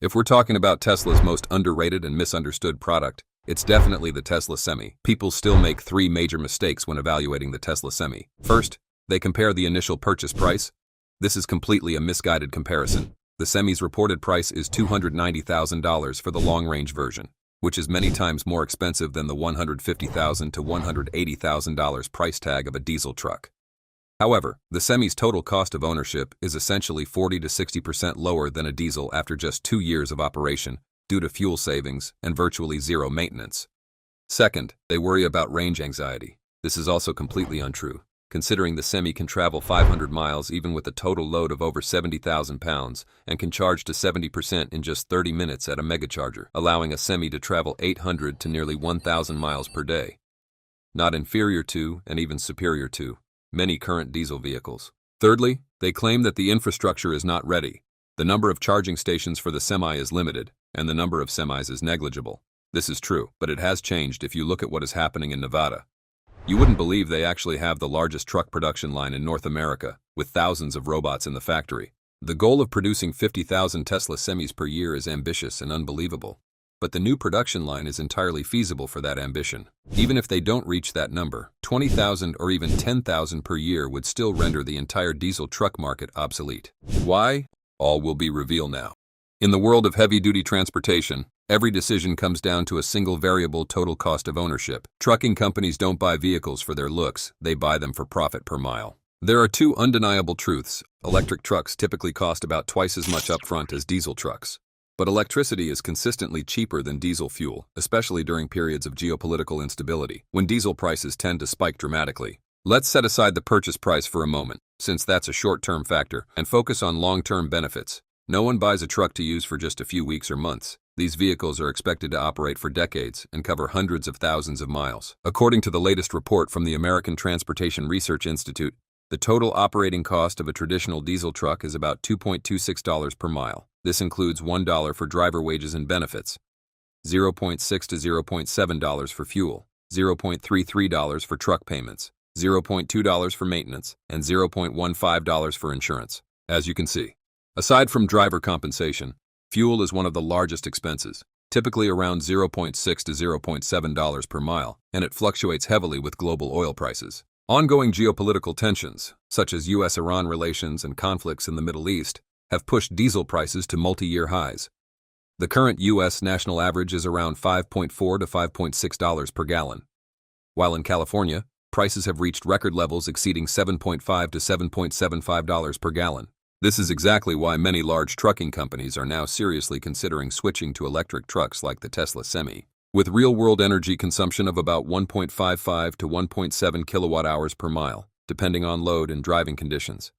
If we're talking about Tesla's most underrated and misunderstood product, it's definitely the Tesla Semi. People still make three major mistakes when evaluating the Tesla Semi. First, they compare the initial purchase price. This is completely a misguided comparison. The Semi's reported price is $290,000 for the long-range version, which is many times more expensive than the $150,000 to $180,000 price tag of a diesel truck. However, the Semi's total cost of ownership is essentially 40 to 60% lower than a diesel after just 2 years of operation due to fuel savings and virtually zero maintenance. Second, they worry about range anxiety. This is also completely untrue, considering the Semi can travel 500 miles even with a total load of over 70,000 pounds and can charge to 70% in just 30 minutes at a megacharger, allowing a Semi to travel 800 to nearly 1,000 miles per day. Not inferior to, and even superior to, many current diesel vehicles. Thirdly, they claim that the infrastructure is not ready. The number of charging stations for the Semi is limited, and the number of Semis is negligible. This is true, but it has changed if you look at what is happening in Nevada. You wouldn't believe they actually have the largest truck production line in North America, with thousands of robots in the factory. The goal of producing 50,000 Tesla Semis per year is ambitious and unbelievable. But the new production line is entirely feasible for that ambition. Even if they don't reach that number, 20,000 or even 10,000 per year would still render the entire diesel truck market obsolete. Why? All will be revealed now. In the world of heavy-duty transportation, every decision comes down to a single variable: total cost of ownership. Trucking companies don't buy vehicles for their looks, they buy them for profit per mile. There are two undeniable truths. Electric trucks typically cost about twice as much upfront as diesel trucks. But electricity is consistently cheaper than diesel fuel, especially during periods of geopolitical instability, when diesel prices tend to spike dramatically. Let's set aside the purchase price for a moment, since that's a short-term factor, and focus on long-term benefits. No one buys a truck to use for just a few weeks or months. These vehicles are expected to operate for decades and cover hundreds of thousands of miles. According to the latest report from the American Transportation Research Institute, the total operating cost of a traditional diesel truck is about $2.26 per mile. This includes $1 for driver wages and benefits, $0.6 to $0.7 for fuel, $0.33 for truck payments, $0.2 for maintenance, and $0.15 for insurance. As you can see, aside from driver compensation, fuel is one of the largest expenses, typically around $0.6 to $0.7 per mile, and it fluctuates heavily with global oil prices. Ongoing geopolitical tensions, such as U.S.-Iran relations and conflicts in the Middle East, have pushed diesel prices to multi-year highs. The current U.S. national average is around $5.4 to $5.6 per gallon, while in California, prices have reached record levels exceeding $7.5 to $7.75 per gallon. This is exactly why many large trucking companies are now seriously considering switching to electric trucks like the Tesla Semi. With real-world energy consumption of about 1.55 to 1.7 kilowatt-hours per mile, depending on load and driving conditions,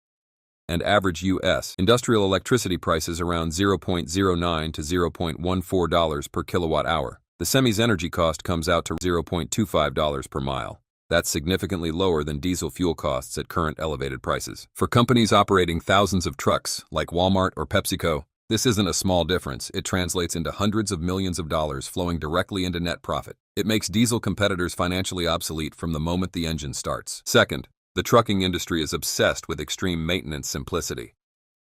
and average U.S. industrial electricity prices around $0.09 to $0.14 per kilowatt-hour, the Semi's energy cost comes out to $0.25 per mile. That's significantly lower than diesel fuel costs at current elevated prices. For companies operating thousands of trucks, like Walmart or PepsiCo, this isn't a small difference. It translates into hundreds of millions of dollars flowing directly into net profit. It makes diesel competitors financially obsolete from the moment the engine starts. Second, the trucking industry is obsessed with extreme maintenance simplicity.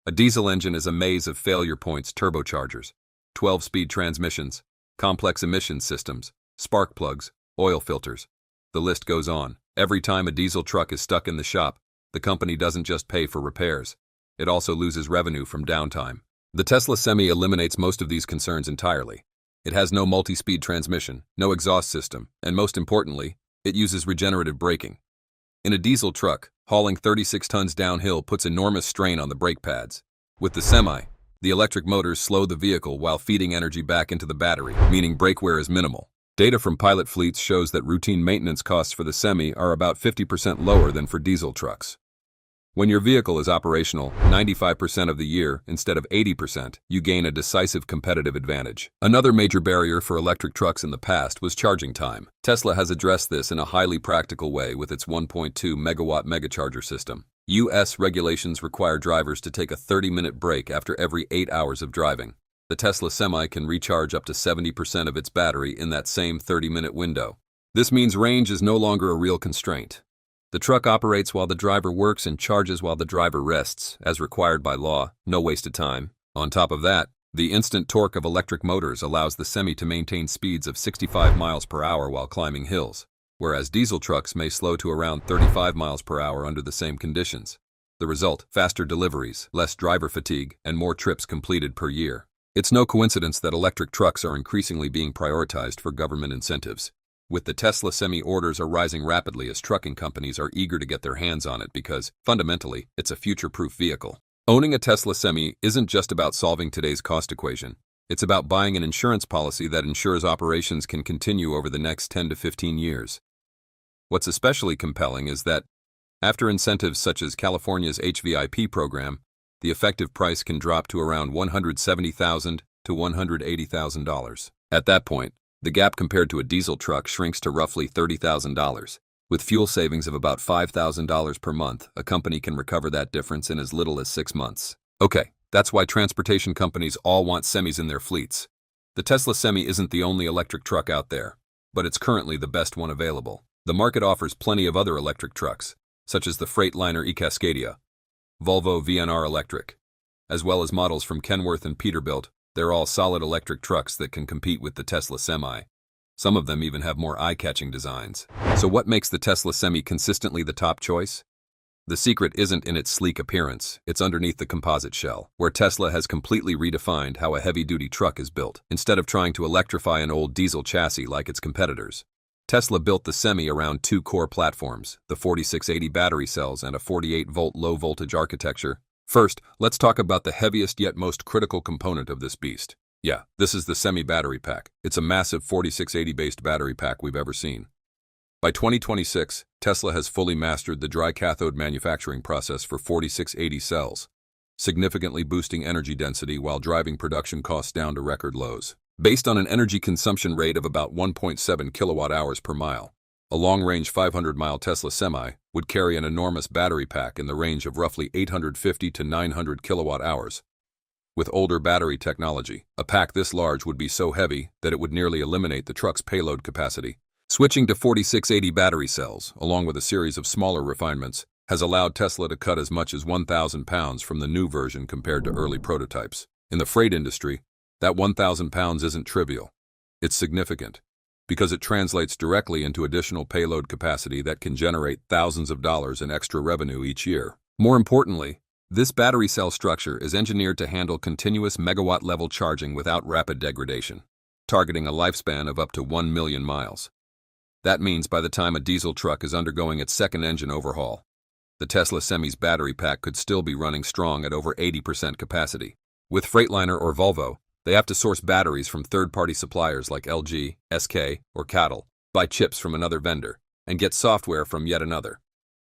A diesel engine is a maze of failure points: turbochargers, 12-speed transmissions, complex emission systems, spark plugs, oil filters. The list goes on. Every time a diesel truck is stuck in the shop, the company doesn't just pay for repairs. It also loses revenue from downtime. The Tesla Semi eliminates most of these concerns entirely. It has no multi-speed transmission, no exhaust system, and most importantly, it uses regenerative braking. In a diesel truck, hauling 36 tons downhill puts enormous strain on the brake pads. With the Semi, the electric motors slow the vehicle while feeding energy back into the battery, meaning brake wear is minimal. Data from pilot fleets shows that routine maintenance costs for the Semi are about 50% lower than for diesel trucks. When your vehicle is operational 95% of the year instead of 80%, you gain a decisive competitive advantage. Another major barrier for electric trucks in the past was charging time. Tesla has addressed this in a highly practical way with its 1.2 megawatt megacharger system. U.S. regulations require drivers to take a 30-minute break after every 8 hours of driving. The Tesla Semi can recharge up to 70% of its battery in that same 30-minute window. This means range is no longer a real constraint. The truck operates while the driver works and charges while the driver rests, as required by law. No wasted time. On top of that, The instant torque of electric motors allows the Semi to maintain speeds of 65 miles per hour while climbing hills, whereas diesel trucks may slow to around 35 miles per hour under the same conditions. The result: faster deliveries, less driver fatigue, and more trips completed per year. It's no coincidence that electric trucks are increasingly being prioritized for government incentives. With the Tesla Semi, orders are rising rapidly as trucking companies are eager to get their hands on it because, fundamentally, it's a future-proof vehicle. Owning a Tesla Semi isn't just about solving today's cost equation. It's about buying an insurance policy that ensures operations can continue over the next 10 to 15 years. What's especially compelling is that, after incentives such as California's HVIP program, the effective price can drop to around $170,000 to $180,000. At that point, the gap compared to a diesel truck shrinks to roughly $30,000. With fuel savings of about $5,000 per month, a company can recover that difference in as little as 6 months. Okay, that's why transportation companies all want Semis in their fleets. The Tesla Semi isn't the only electric truck out there, but it's currently the best one available. The market offers plenty of other electric trucks, such as the Freightliner eCascadia, Volvo VNR Electric, as well as models from Kenworth and Peterbilt. They're all solid electric trucks that can compete with the Tesla Semi. Some of them even have more eye-catching designs. So what makes the Tesla Semi consistently the top choice? The secret isn't in its sleek appearance, it's underneath the composite shell, where Tesla has completely redefined how a heavy-duty truck is built. Instead of trying to electrify an old diesel chassis like its competitors, Tesla built the Semi around 2 core platforms, the 4680 battery cells and a 48-volt low-voltage architecture. First, let's talk about the heaviest yet most critical component of this beast. Yeah, this is the Semi battery pack. It's a massive 4680-based battery pack we've ever seen. By 2026, Tesla has fully mastered the dry cathode manufacturing process for 4680 cells, significantly boosting energy density while driving production costs down to record lows. Based on an energy consumption rate of about 1.7 kilowatt-hours per mile, a long-range 500-mile Tesla Semi would carry an enormous battery pack in the range of roughly 850 to 900 kilowatt-hours. With older battery technology, a pack this large would be so heavy that it would nearly eliminate the truck's payload capacity. Switching to 4680 battery cells, along with a series of smaller refinements, has allowed Tesla to cut as much as 1,000 pounds from the new version compared to early prototypes. In the freight industry, that 1,000 pounds isn't trivial. It's significant, because it translates directly into additional payload capacity that can generate thousands of dollars in extra revenue each year. More importantly, this battery cell structure is engineered to handle continuous megawatt-level charging without rapid degradation, targeting a lifespan of up to 1 million miles. That means by the time a diesel truck is undergoing its second engine overhaul, the Tesla Semi's battery pack could still be running strong at over 80% capacity. With Freightliner or Volvo, they have to source batteries from third-party suppliers like LG, SK, or Cattle, buy chips from another vendor, and get software from yet another.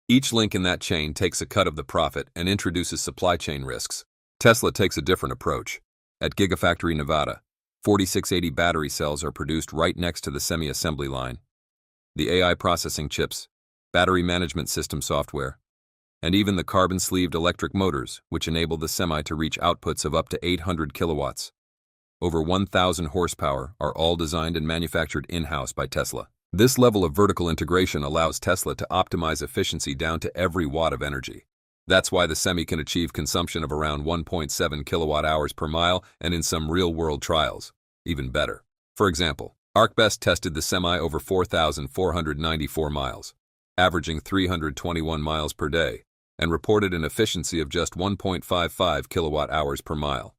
Each link in that chain takes a cut of the profit and introduces supply chain risks. Tesla takes a different approach. At Gigafactory Nevada, 4680 battery cells are produced right next to the Semi assembly line. The AI processing chips, battery management system software, and even the carbon-sleeved electric motors, which enable the Semi to reach outputs of up to 800 kilowatts. Over 1,000 horsepower are all designed and manufactured in-house by Tesla. This level of vertical integration allows Tesla to optimize efficiency down to every watt of energy. That's why the Semi can achieve consumption of around 1.7 kilowatt-hours per mile, and in some real-world trials, even better. For example, ArcBest tested the Semi over 4,494 miles, averaging 321 miles per day, and reported an efficiency of just 1.55 kilowatt-hours per mile.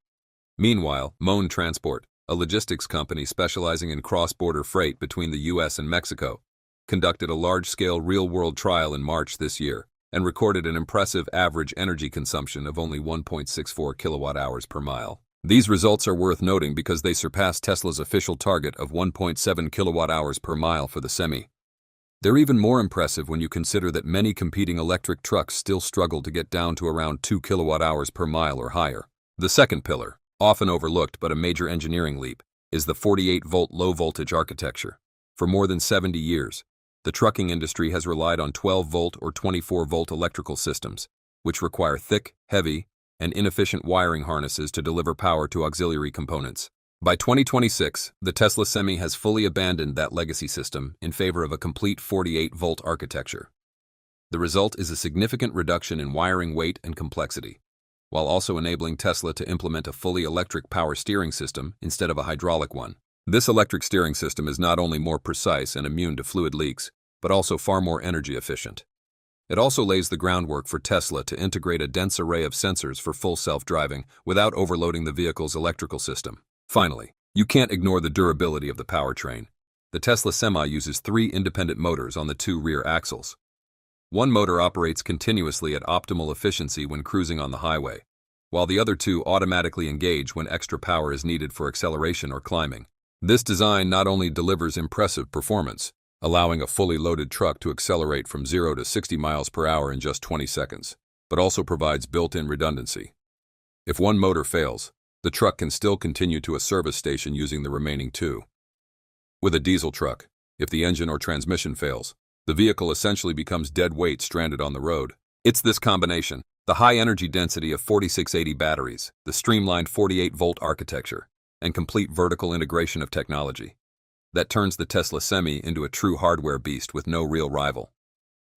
Meanwhile, Moan Transport, a logistics company specializing in cross-border freight between the U.S. and Mexico, conducted a large-scale real-world trial in March this year and recorded an impressive average energy consumption of only 1.64 kilowatt-hours per mile. These results are worth noting because they surpass Tesla's official target of 1.7 kilowatt-hours per mile for the Semi. They're even more impressive when you consider that many competing electric trucks still struggle to get down to around 2 kilowatt-hours per mile or higher. The second pillar, often overlooked but a major engineering leap, is the 48-volt low-voltage architecture. For more than 70 years, the trucking industry has relied on 12-volt or 24-volt electrical systems, which require thick, heavy, and inefficient wiring harnesses to deliver power to auxiliary components. By 2026, the Tesla Semi has fully abandoned that legacy system in favor of a complete 48-volt architecture. The result is a significant reduction in wiring weight and complexity, while also enabling Tesla to implement a fully electric power steering system instead of a hydraulic one. This electric steering system is not only more precise and immune to fluid leaks, but also far more energy efficient. It also lays the groundwork for Tesla to integrate a dense array of sensors for full self-driving without overloading the vehicle's electrical system. Finally, you can't ignore the durability of the powertrain. The Tesla Semi uses 3 independent motors on the 2 rear axles. One motor operates continuously at optimal efficiency when cruising on the highway, while the other 2 automatically engage when extra power is needed for acceleration or climbing. This design not only delivers impressive performance, allowing a fully loaded truck to accelerate from 0 to 60 miles per hour in just 20 seconds, but also provides built-in redundancy. If one motor fails, the truck can still continue to a service station using the remaining 2. With a diesel truck, if the engine or transmission fails, the vehicle essentially becomes dead weight stranded on the road. It's this combination, the high energy density of 4680 batteries, the streamlined 48-volt architecture, and complete vertical integration of technology, that turns the Tesla Semi into a true hardware beast with no real rival.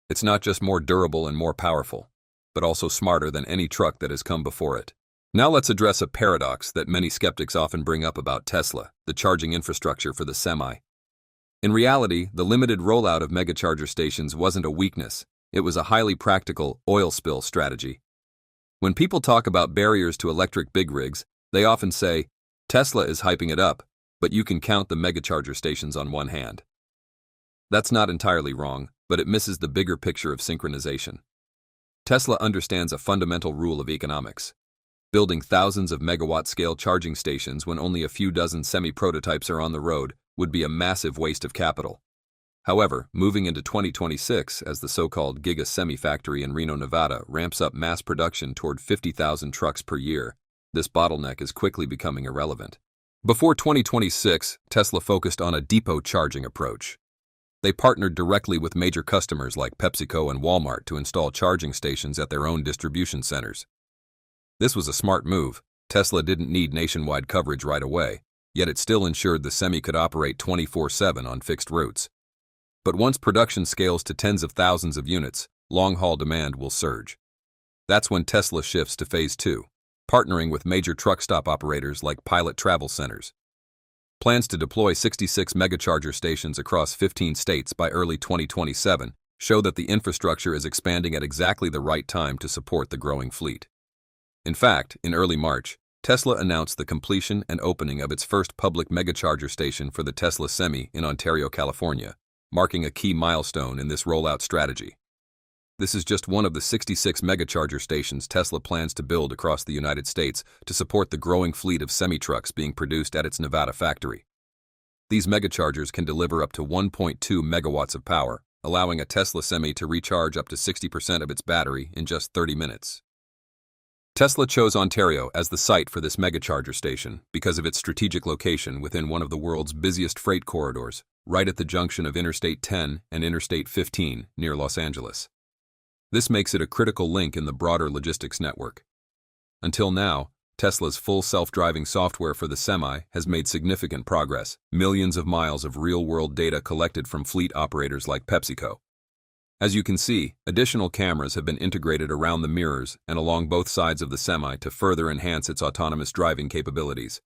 It's not just more durable and more powerful, but also smarter than any truck that has come before it. Now let's address a paradox that many skeptics often bring up about Tesla, the charging infrastructure for the Semi. In reality, the limited rollout of megacharger stations wasn't a weakness, it was a highly practical oil spill strategy. When people talk about barriers to electric big rigs, they often say, Tesla is hyping it up, but you can count the megacharger stations on one hand. That's not entirely wrong, but it misses the bigger picture of synchronization. Tesla understands a fundamental rule of economics. Building thousands of megawatt-scale charging stations when only a few dozen semi-prototypes are on the road would be a massive waste of capital. However, moving into 2026 as the so-called Giga Semi factory in Reno, Nevada ramps up mass production toward 50,000 trucks per year, this bottleneck is quickly becoming irrelevant. Before 2026, Tesla focused on a depot charging approach. They partnered directly with major customers like PepsiCo and Walmart to install charging stations at their own distribution centers. This was a smart move. Tesla didn't need nationwide coverage right away, yet it still ensured the Semi could operate 24/7 on fixed routes. But once production scales to tens of thousands of units, long-haul demand will surge. That's when Tesla shifts to Phase 2, partnering with major truck stop operators like Pilot Travel Centers. Plans to deploy 66 megacharger stations across 15 states by early 2027 show that the infrastructure is expanding at exactly the right time to support the growing fleet. In fact, in early March, Tesla announced the completion and opening of its first public megacharger station for the Tesla Semi in Ontario, California, marking a key milestone in this rollout strategy. This is just one of the 66 megacharger stations Tesla plans to build across the United States to support the growing fleet of semi-trucks being produced at its Nevada factory. These megachargers can deliver up to 1.2 megawatts of power, allowing a Tesla Semi to recharge up to 60% of its battery in just 30 minutes. Tesla chose Ontario as the site for this megacharger station because of its strategic location within one of the world's busiest freight corridors, right at the junction of Interstate 10 and Interstate 15 near Los Angeles. This makes it a critical link in the broader logistics network. Until now, Tesla's full self-driving software for the Semi has made significant progress, millions of miles of real-world data collected from fleet operators like PepsiCo. As you can see, additional cameras have been integrated around the mirrors and along both sides of the Semi to further enhance its autonomous driving capabilities.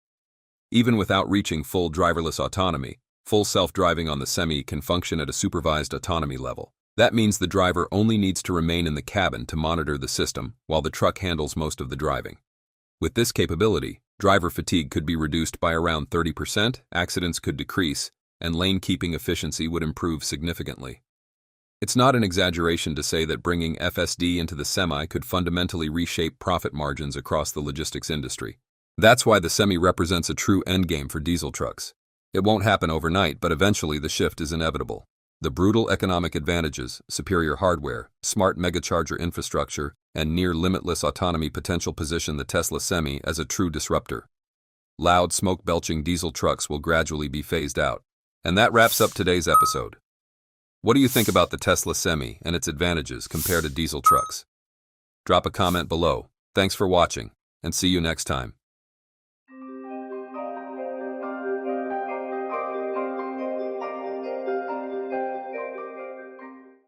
Even without reaching full driverless autonomy, full self-driving on the Semi can function at a supervised autonomy level. That means the driver only needs to remain in the cabin to monitor the system while the truck handles most of the driving. With this capability, driver fatigue could be reduced by around 30%, accidents could decrease, and lane-keeping efficiency would improve significantly. It's not an exaggeration to say that bringing FSD into the Semi could fundamentally reshape profit margins across the logistics industry. That's why the Semi represents a true endgame for diesel trucks. It won't happen overnight, but eventually the shift is inevitable. The brutal economic advantages, superior hardware, smart megacharger infrastructure, and near-limitless autonomy potential position the Tesla Semi as a true disruptor. Loud, smoke-belching diesel trucks will gradually be phased out. And that wraps up today's episode. What do you think about the Tesla Semi and its advantages compared to diesel trucks? Drop a comment below. Thanks for watching, and see you next time.